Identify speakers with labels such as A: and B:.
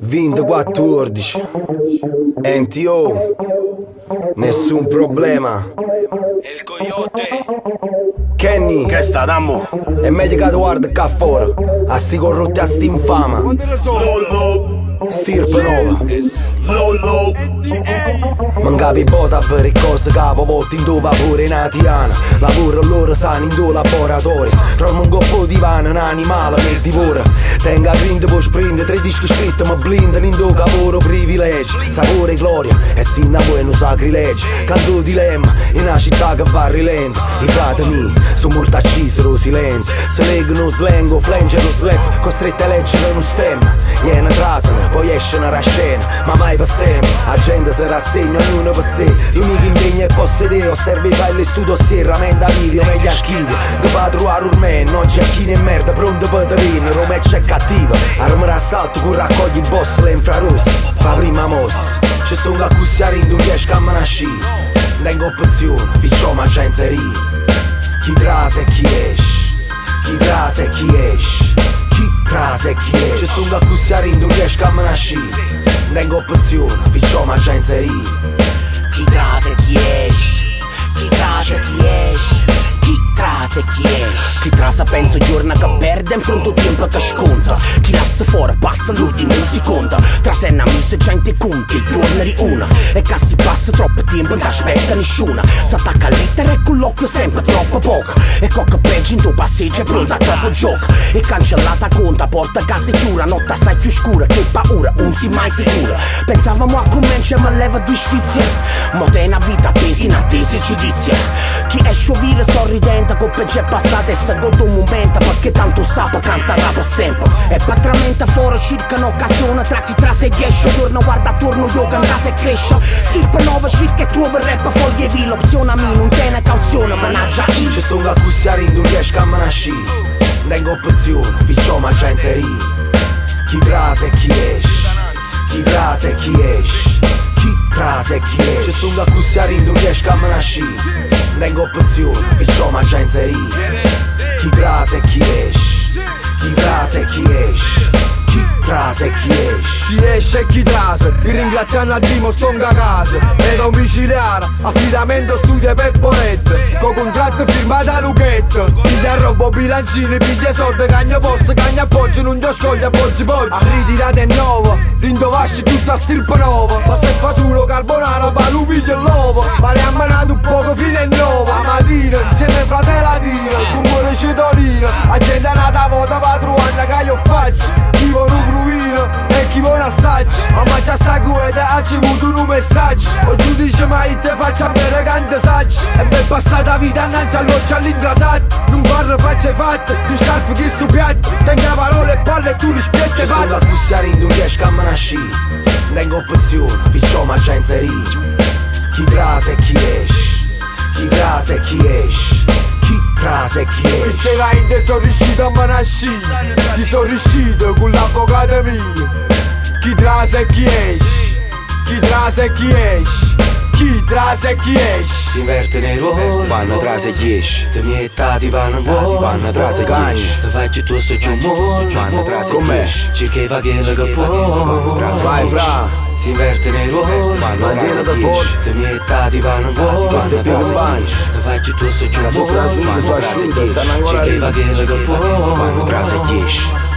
A: Vinto 14 NTO, nessun problema.
B: E il coyote
A: Kenny,
C: che sta, dammo?
A: e medicato guarda qua fuori. A sti corrotti, a sti infama. Stirpe nova.
C: Lolo.
A: Mancavi bota a fare cose capo volti in dove pure natiana. Lavoro loro sani in due laboratori. Trovo un coppo di pane, un animale che divora. Tenga grind poi sprint, 3 dischi scritti ma blindano in due lavoro privilegi. Sapore e gloria, e sinna buono sacrilegi. Canto dilemma, in una città che va a rilento. I frati miei, sono morti accisi lo silenzio. Se leggono slang, flangero slap, costretti a leggere uno stemma. Iena trasano, poi esce una rascena, ma mai per sempre. La gente si rassegna, ognuno per sé. L'unico impegno è possedere, osserva i file, studio si ramenda video, meglio archivio. Dopo trovare un man, non c'è chi ne merda, pronto per te venire, Roma c'è cattiva. Arma d'assalto, con raccogli il boss, le infrarossi. Fa prima mossa, ci sono a cussiare in 2 riesco a manasci. Tengo opzione, picciò ma già inserito. Chi trase e chi esce, chi trase e chi esce, chi trase e chi esce. Ci sono a cussiare in 2 riesco a manasci. Tengo opzione, picciò ma già inserito.
D: Chi trase chi esce, chi trase chi esce, chi trase chi esce. Chi trasa pensa giorno che perde in fronte al tempo che sconta. Chi lascia fuori passa l'ultimo secondo. Trasenna missa gente conti, giorni una. E che si passa troppo tempo non ti aspetta nessuna. S'attacca a lettere e con l'occhio sempre troppo poco. E cocca peggio in tuo passeggio è pronta a trofo gioco. E cancellata conta, porta a casa chiura. Notte assai più scura, che paura, non si mai sicura. Pensavamo a cominciare ma leva 2 sfizie. Ma te una vita pesi in attesa e giudizia. Chi è sciovire sorridente, con peggio è passata e se godo un momento. Perché tanto sa per cansarla per sempre. E patramenta fuori circa un'occasione. Tra chi trase 10 giorno guarda attorno io che andase e cresce. Stirpe 9 circa e trova il rap foglie vi. L'opzione a me non tiene cauzione, managgia io.
A: Ci sono a cussiare in 2 riesco a manasci. Tengo opzione, picciò ma già inserito. Chi trase e chi esce, chi trase e chi esce, chi trase e chi esce. Ci sono a cussiare in 2 riesco a manasci. Tengo opzione, picciò ma già inserito. Chi trase e chi esce, chi trase e chi esce, chi trase e chi esce.
E: Chi esce e chi trase, il ringraziando a Dimo stonga a casa. È domiciliare, affidamento studio e pepponette. Con contratto firmato a Luchetto. Piglia robo bilancini, piglia soldi, cagna posto, cagna appoggio. Non ti scoglie appoggi poggi. A ritirate è nuovo, rindovasci tutta stirpe nuova. Ma se fa solo carbonara, palu piglia l'uovo. Ma le ha manato un poco fino a 9. A mattina, insieme fratellatino, con cuore cittadino. A gente nata vota patruana che io faccio. Chi vuole un provino e chi vuole assaggi. Ma già sta guida ha ricevuto un messaggio. O giudice mai te faccia bere cante saggi. E mi è passata vita annanzi all'occhio all'ingrasato. Non parlo facce fatte, tu scarfi chi su piatto. Tenga parole e palle e tu rispietti
A: Ci
E: fatte.
A: sono a cussiare in 2 riesco a manasci. Tengo opzione, picciò ma già inserito. Chi trase e chi esce, chi trase e chi esce, chi trase e chi esce.
E: Queste vaide sono riuscito a manascire. Ci sono riuscito con l'avvocato mio. Chi trase e chi esce, chi trase e chi esce, chi trase e chi esce.
A: Si inverte nei ruoli, vanno trase e 10. Te miettati vanno andati, vanno trase e 10. Te fai piuttosto giù mo', vanno trase e 10. Cerca i vaghelli che può, vai fra. Si inverte nei ruoli, vanno trase e 10. Te miettati vanno andati, vanno trase e 10. Te fai piuttosto giù mo', vanno trase e 10. Cerca i vaghelli che può, vanno trase e 10.